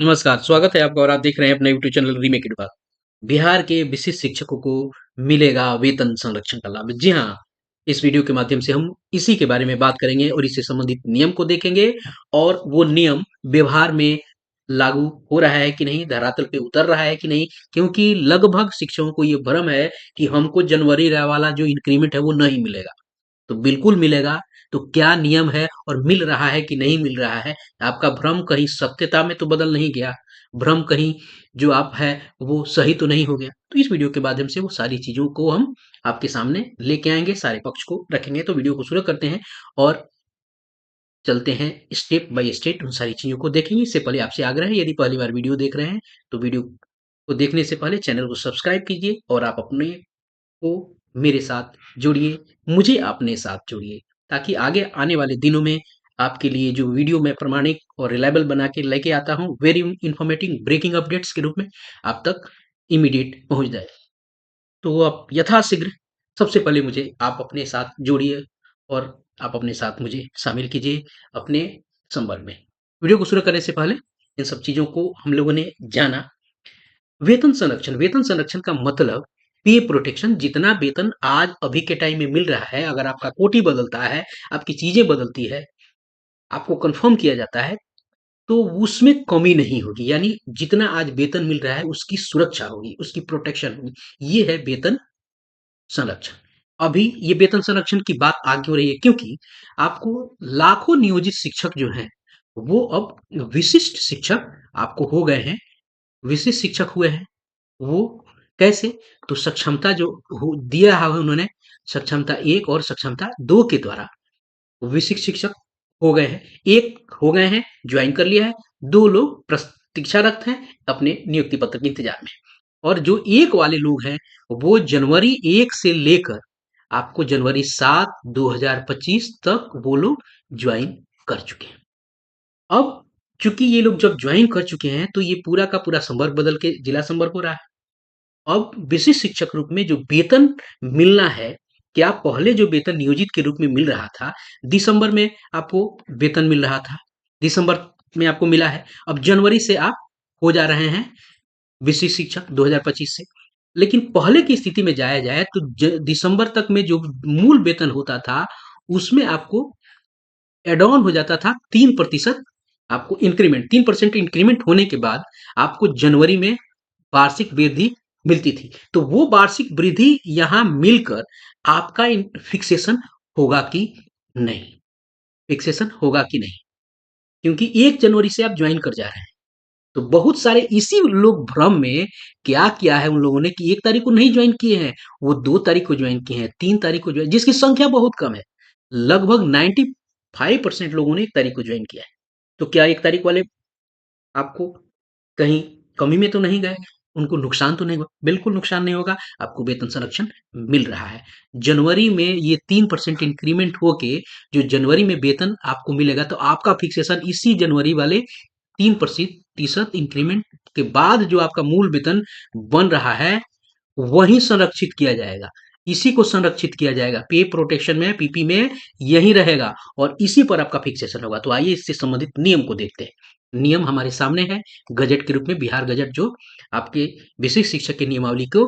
नमस्कार, स्वागत है आपका और आप देख रहे हैं अपना यूट्यूब चैनल रीमेक इट बात। बिहार के विशिष्ट शिक्षकों को मिलेगा वेतन संरक्षण का लाभ। जी हाँ, इस वीडियो के माध्यम से हम इसी के बारे में बात करेंगे और इससे संबंधित नियम को देखेंगे और वो नियम व्यवहार में लागू हो रहा है कि नहीं, धरातल पे उतर रहा है कि नहीं, क्योंकि लगभग शिक्षकों को ये भ्रम है कि हमको जनवरी वाला जो इंक्रीमेंट है वो नहीं मिलेगा। तो बिल्कुल मिलेगा। तो क्या नियम है और मिल रहा है कि नहीं मिल रहा है? आपका भ्रम कहीं सत्यता में तो बदल नहीं गया? भ्रम कहीं जो आप है वो सही तो नहीं हो गया? तो इस वीडियो के माध्यम से वो सारी चीज़ों को हम आपके सामने लेके आएँगे, सारे पक्ष को रखेंगे। तो वीडियो को शुरू करते हैं और चलते हैं स्टेप बाय स्टेप उन सारी चीज़ों को देखेंगे। इससे पहले आपसे आग्रह है, यदि पहली बार वीडियो देख रहे हैं तो वीडियो को देखने से पहले चैनल को सब्सक्राइब कीजिए और आप अपने को मेरे साथ जोड़िए, मुझे अपने साथ जोड़िए, ताकि आगे आने वाले दिनों में आपके लिए जो वीडियो मैं प्रामाणिक और रिलायबल बना के लेके आता हूँ, वेरी इन्फॉर्मेटिव ब्रेकिंग अपडेट्स के रूप में आप तक इमीडिएट पहुँच जाए। तो आप यथाशीघ्र सबसे पहले मुझे आप अपने साथ जोड़िए और आप अपने साथ मुझे शामिल कीजिए अपने संपर्क में। वीडियो को शुरू करने से पहले इन सब चीज़ों को हम लोगों ने जाना। वेतन संरक्षण का मतलब पे प्रोटेक्शन, जितना वेतन आज अभी के टाइम में मिल रहा है, अगर आपका कोटि बदलता है, आपकी चीजें बदलती है, आपको कंफर्म किया जाता है, तो उसमें कमी नहीं होगी। यानी जितना आज वेतन मिल रहा है उसकी सुरक्षा होगी, उसकी प्रोटेक्शन होगी। ये है वेतन संरक्षण। अभी ये वेतन संरक्षण की बात आगे हो रही है क्योंकि आपको लाखों नियोजित शिक्षक जो हैं वो अब विशिष्ट शिक्षक आपको हो गए हैं, विशिष्ट शिक्षक हुए हैं। वो कैसे? तो सक्षमता जो दिया है उन्होंने, सक्षमता 1 और सक्षमता 2 के द्वारा विशिष्ट शिक्षक हो गए हैं। 1 हो गए हैं, ज्वाइन कर लिया है, 2 लोग प्रतीक्षारत हैं अपने नियुक्ति पत्र के इंतजार में। और जो 1 वाले लोग हैं वो जनवरी 1 से लेकर आपको जनवरी 7 2025 तक वो लोग ज्वाइन कर चुके हैं। अब चूंकि ये लोग जब ज्वाइन कर चुके हैं तो ये पूरा का पूरा संवर्ग बदल के जिला संवर्ग हो रहा है। अब विशिष्ट शिक्षक रूप में जो वेतन मिलना है, क्या पहले जो वेतन नियोजित के रूप में मिल रहा था, दिसंबर में आपको वेतन मिल रहा था, दिसंबर में आपको मिला है। अब जनवरी से आप हो जा रहे हैं विशिष्ट शिक्षक 2025 से। लेकिन पहले की स्थिति में जाया जाए तो दिसंबर तक में जो मूल वेतन होता था, उसमें आपको एड ऑन हो जाता था 3% आपको इंक्रीमेंट, 3% इंक्रीमेंट होने के बाद आपको जनवरी में वार्षिक वृद्धि मिलती थी। तो वो वार्षिक वृद्धि यहाँ मिलकर आपका फिक्सेशन होगा कि नहीं, फिक्सेशन होगा कि नहीं, क्योंकि 1 जनवरी से आप ज्वाइन कर जा रहे हैं। तो बहुत सारे इसी लोग भ्रम में क्या किया है उन लोगों ने कि 1 तारीख को नहीं ज्वाइन किए हैं, वो 2 तारीख को ज्वाइन किए हैं, 3 तारीख को ज्वाइन, जिसकी संख्या बहुत कम है। लगभग 95% लोगों ने 1 तारीख को ज्वाइन किया है। तो क्या 1 तारीख वाले आपको कहीं कमी में तो नहीं गए? उनको नुकसान तो नहीं हुआ? बिल्कुल नुकसान नहीं होगा, आपको वेतन संरक्षण मिल रहा है। जनवरी में ये 3% इंक्रीमेंट होके जो जनवरी में वेतन आपको मिलेगा तो आपका फिक्सेशन इसी जनवरी वाले 3% इंक्रीमेंट के बाद जो आपका मूल वेतन बन रहा है, वहीं संरक्षित किया जाएगा। इसी को संरक्षित किया जाएगा। पे प्रोटेक्शन में, पीपी में यही रहेगा और इसी पर आपका फिक्सेशन होगा। तो आइए इससे संबंधित नियम को देखते हैं। नियम हमारे सामने है गजट के रूप में, बिहार गजट जो आपके विशिष्ट शिक्षक की नियमावली को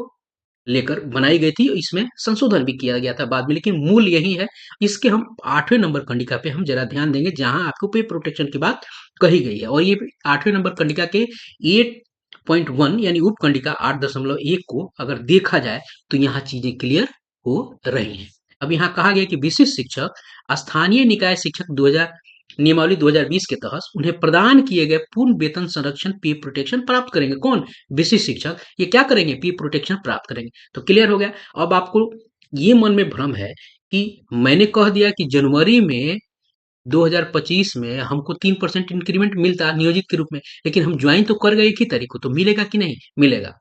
लेकर बनाई गई थी, इसमें संशोधन भी किया गया था बाद में, लेकिन मूल यही है। इसके हम 8वें नंबर कंडिका पे हम जरा ध्यान देंगे जहां आपको पे प्रोटेक्शन की बात कही गई है। और ये 8वें नंबर कंडिका के 8.1 यानी उपकंडिका 8.1 को अगर देखा जाए तो यहाँ चीजें क्लियर हो रही हैं। अब यहाँ कहा गया कि विशिष्ट शिक्षक स्थानीय निकाय शिक्षक 2000 नियमावली 2020 के तहत उन्हें प्रदान किए गए पूर्ण वेतन संरक्षण पे प्रोटेक्शन प्राप्त करेंगे। कौन? विशिष्ट शिक्षक। ये क्या करेंगे? पे प्रोटेक्शन प्राप्त करेंगे। तो क्लियर हो गया। अब आपको ये मन में भ्रम है कि मैंने कह दिया कि जनवरी में 2025 में हमको 3% इंक्रीमेंट मिलता नियोजित के रूप में, लेकिन हम ज्वाइन तो कर गए 1 ही तारीख को, तो मिलेगा कि नहीं मिलेगा?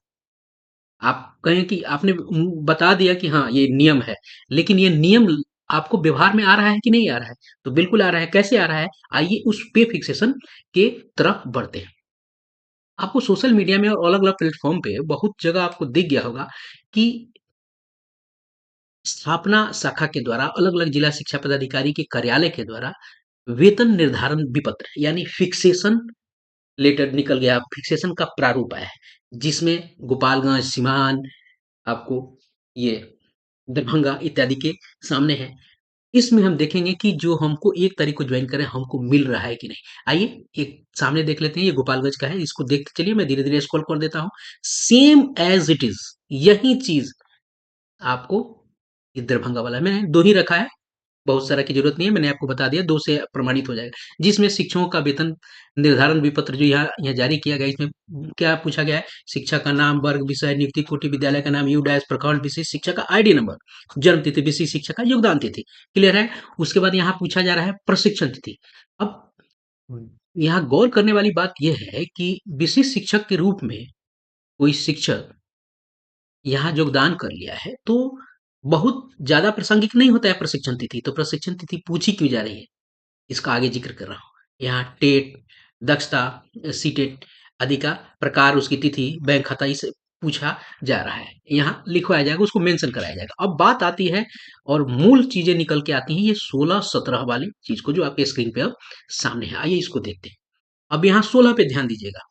आप कहें कि आपने बता दिया कि हाँ ये नियम है, लेकिन ये नियम आपको व्यवहार में आ रहा है कि नहीं आ रहा है? तो बिल्कुल आ रहा है। कैसे आ रहा है? आइए उस पे फिक्सेशन के तरफ बढ़ते हैं। आपको सोशल मीडिया में और अलग अलग प्लेटफॉर्म पे बहुत जगह आपको दिख गया होगा कि स्थापना शाखा के द्वारा अलग अलग जिला शिक्षा पदाधिकारी के कार्यालय के द्वारा वेतन निर्धारण विपत्र यानी फिक्सेशन लेटर निकल गया, फिक्सेशन का प्रारूप आया है, जिसमें गोपालगंज, सीवान, आपको ये दरभंगा इत्यादि के सामने है। इसमें हम देखेंगे कि जो हमको 1 तारीख को जॉइन करें, हमको मिल रहा है कि नहीं। आइए एक सामने देख लेते हैं, ये गोपालगंज का है, इसको देखते चलिए, मैं धीरे-धीरे स्क्रॉल कर देता हूँ। सेम एज़ इट इज़ यही चीज़ आपको ये दरभंगा वाला मैंने 2 ही रखा है, बहुत सारा की ज़रूरत नहीं है, मैंने आपको बता दिया 2 से प्रमाणित हो जाएगा। जिसमें शिक्षकों का वेतन निर्धारण विपत्र जो यहाँ यहाँ जारी किया गया है, इसमें क्या पूछा गया है? शिक्षा का नाम, वर्ग, विषय, नियुक्ति, कोटि, विद्यालय का नाम, यू डैश, प्रखंड, विशिष्ट शिक्षक का आईडी नंबर, जन्म तिथि, विशिष्ट शिक्षक का योगदान तिथि। क्लियर है? उसके बाद यहाँ पूछा जा रहा है प्रशिक्षण तिथि। अब यहाँ गौर करने वाली बात ये है कि विशिष्ट शिक्षक के रूप में कोई शिक्षक यहाँ योगदान कर लिया है, तो बहुत ज़्यादा प्रासंगिक नहीं होता है प्रशिक्षण तिथि। तो प्रशिक्षण तिथि पूछी क्यों जा रही है? इसका आगे ज़िक्र कर रहा हूँ। यहाँ टेट, दक्षता, सीटेट आदि का प्रकार, उसकी तिथि, बैंक खाता इसे पूछा जा रहा है। यहाँ लिखवाया जाएगा, उसको मेंशन कराया जाएगा। अब बात आती है और मूल चीज़ें निकल के आती हैं ये 16-17 वाली चीज़ को, जो आपके स्क्रीन पे अब सामने है। आइए इसको देखते हैं। अब यहाँ 16 पे ध्यान दीजिएगा।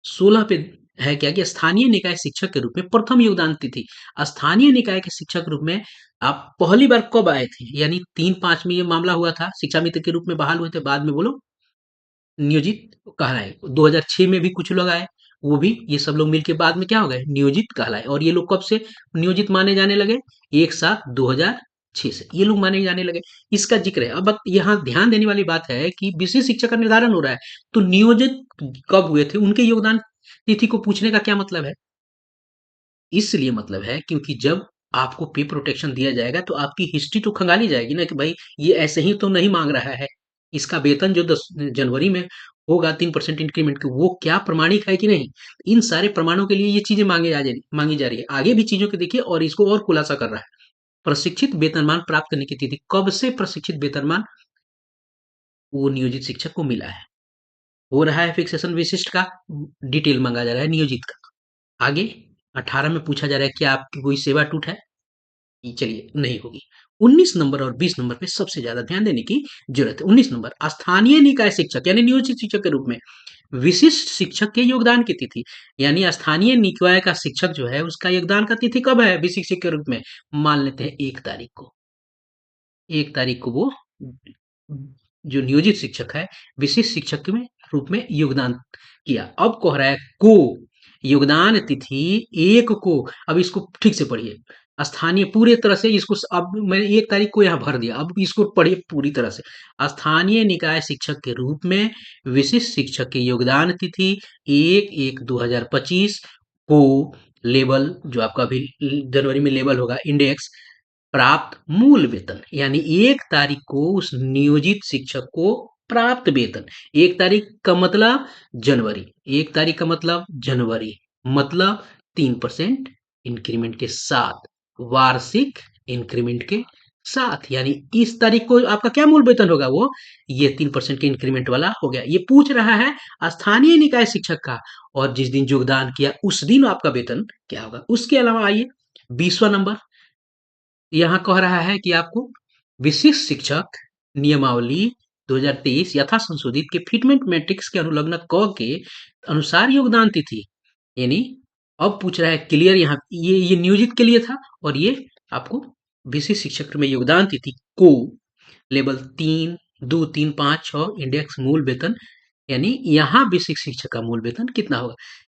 16 पे है क्या कि स्थानीय निकाय शिक्षक के रूप में प्रथम योगदान तिथि। स्थानीय निकाय के शिक्षक के रूप में आप पहली बार कब आए थे? यानी 3-5 में ये मामला हुआ था, शिक्षा मित्र के रूप में बहाल हुए थे, बाद में वो लोग नियोजित कहलाए। 2006 में भी कुछ लोग आए, वो भी ये सब लोग मिलके बाद में क्या हो गए? नियोजित कहलाए। और ये लोग कब से नियोजित माने जाने लगे? एक साथ 2006 से ये लोग माने जाने लगे। इसका जिक्र है। अब यहाँ ध्यान देने वाली बात है कि विशिष्ट शिक्षक का निर्धारण हो रहा है, तो नियोजित कब हुए थे? उनके योगदान तिथि को पूछने का क्या मतलब है? इसलिए मतलब है क्योंकि जब आपको पे प्रोटेक्शन दिया जाएगा, तो आपकी हिस्ट्री तो खंगाली जाएगी ना कि भाई ये ऐसे ही तो नहीं माँग रहा है। इसका वेतन जो 10 जनवरी में होगा 3% इंक्रीमेंट की, वो क्या प्रमाणिक है कि नहीं? इन सारे प्रमाणों के लिए ये चीज़ें माँगी जा रही है। आगे भी चीज़ों को देखिए और इसको और खुलासा कर रहा है। प्रशिक्षित वेतनमान प्राप्त करने की तिथि, कब से प्रशिक्षित वेतनमान वो नियोजित शिक्षक को मिला है। हो रहा है फिक्सेशन विशिष्ट का, डिटेल माँगा जा रहा है नियोजित का। आगे 18 में पूछा जा रहा है क्या आपकी कोई सेवा टूट है? चलिए नहीं होगी। 19 नंबर और 20 नंबर पे सबसे ज़्यादा ध्यान देने की ज़रूरत है। 19 नंबर स्थानीय निकाय शिक्षक यानी नियोजित शिक्षक के रूप में विशिष्ट शिक्षक के योगदान की तिथि, यानी स्थानीय निकाय का शिक्षक जो है उसका योगदान का तिथि कब है विशिष्ट शिक्षक के रूप में? मान लेते हैं 1 तारीख को। 1 तारीख को वो जो नियोजित शिक्षक है विशिष्ट शिक्षक के में रूप में योगदान किया। अब कह रहा है को योगदान तिथि 1 को, अब इसको ठीक से पढ़िए। स्थानीय पूरे तरह से इसको अब मैंने 1 तारीख को यहाँ भर दिया, अब इसको पढ़िए पूरी तरह से। स्थानीय निकाय शिक्षक के रूप में विशिष्ट शिक्षक की योगदान तिथि 1/1/2025 को लेवल जो आपका अभी जनवरी में लेवल होगा इंडेक्स प्राप्त मूल वेतन, यानी 1 तारीख को उस नियोजित शिक्षक को प्राप्त वेतन। 1 तारीख का मतलब जनवरी, 1 तारीख का मतलब जनवरी, मतलब 3% इंक्रीमेंट के साथ, वार्षिक इंक्रीमेंट के साथ, यानी इस तारीख को आपका क्या मूल वेतन होगा? वो ये 3% के इंक्रीमेंट वाला हो गया। ये पूछ रहा है स्थानीय निकाय शिक्षक का, और जिस दिन योगदान किया उस दिन आपका वेतन क्या होगा। उसके अलावा आइए 20वां नंबर, यहाँ कह रहा है कि आपको विशिष्ट शिक्षक नियमावली 2023 यथा संशोधित के फिटमेंट मैट्रिक्स के अनुलग्न क के अनुसार योगदान तिथि, यानी अब पूछ रहा है क्लियर, यहाँ ये नियोजित के लिए था और ये आपको विशिष्ट शिक्षक में योगदान तिथि को लेवल 3, 2, 3, 5, 6 इंडेक्स मूल वेतन, यानी यहाँ विशिष्ट शिक्षक का मूल वेतन कितना होगा।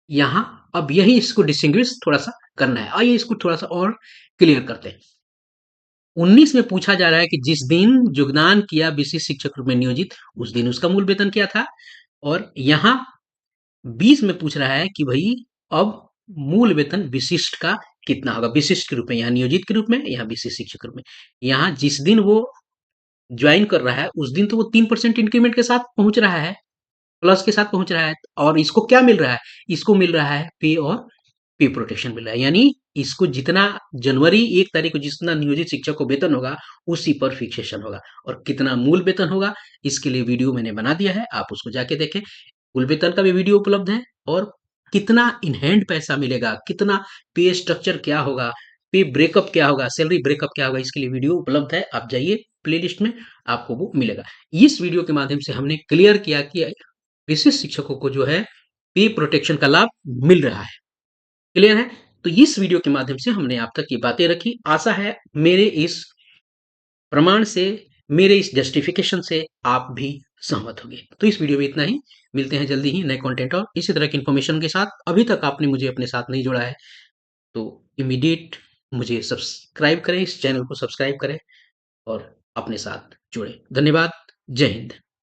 यहाँ अब यही इसको डिस्टिंग्विश थोड़ा सा करना है। आइए इसको थोड़ा सा और क्लियर करते हैं। 19 में पूछा जा रहा है कि जिस दिन योगदान किया विशिष्ट शिक्षक रूप में नियोजित, उस दिन उसका मूल वेतन क्या था। और यहाँ 20 में पूछ रहा है कि भाई अब मूल वेतन विशिष्ट का कितना होगा, विशिष्ट के रूप में, यहाँ नियोजित के रूप में, यहाँ विशिष्ट शिक्षक के रूप में। यहाँ जिस दिन वो ज्वाइन कर रहा है उस दिन तो वो 3% इंक्रीमेंट के साथ पहुंच रहा है, प्लस के साथ पहुंच रहा है, और इसको क्या मिल रहा है? इसको मिल रहा है पे और पे प्रोटेक्शन मिल रहा है, यानी इसको जितना जनवरी 1 तारीख को जितना नियोजित शिक्षक को वेतन होगा उसी पर फिक्सेशन होगा। और कितना मूल वेतन होगा इसके लिए वीडियो मैंने बना दिया है, आप उसको जाके देखें। मूल वेतन का भी वीडियो उपलब्ध है, और कितना इन हैंड पैसा मिलेगा, कितना पे स्ट्रक्चर क्या होगा, पे ब्रेकअप क्या होगा, सैलरी ब्रेकअप क्या होगा, इसके लिए वीडियो उपलब्ध है। आप जाइए प्लेलिस्ट में, आपको वो मिलेगा। इस वीडियो के माध्यम से हमने क्लियर किया कि विशिष्ट शिक्षकों को जो है पे प्रोटेक्शन का लाभ मिल रहा है। क्लियर है? तो इस वीडियो के माध्यम से हमने आप तक ये बातें रखी। आशा है मेरे इस प्रमाण से, मेरे इस जस्टिफिकेशन से आप भी सहमत होंगे। तो इस वीडियो में इतना ही। मिलते हैं जल्दी ही नए कंटेंट और इसी तरह की इन्फॉर्मेशन के साथ। अभी तक आपने मुझे अपने साथ नहीं जोड़ा है तो इमीडिएट मुझे सब्सक्राइब करें, इस चैनल को सब्सक्राइब करें और अपने साथ जुड़ें। धन्यवाद। जय हिंद।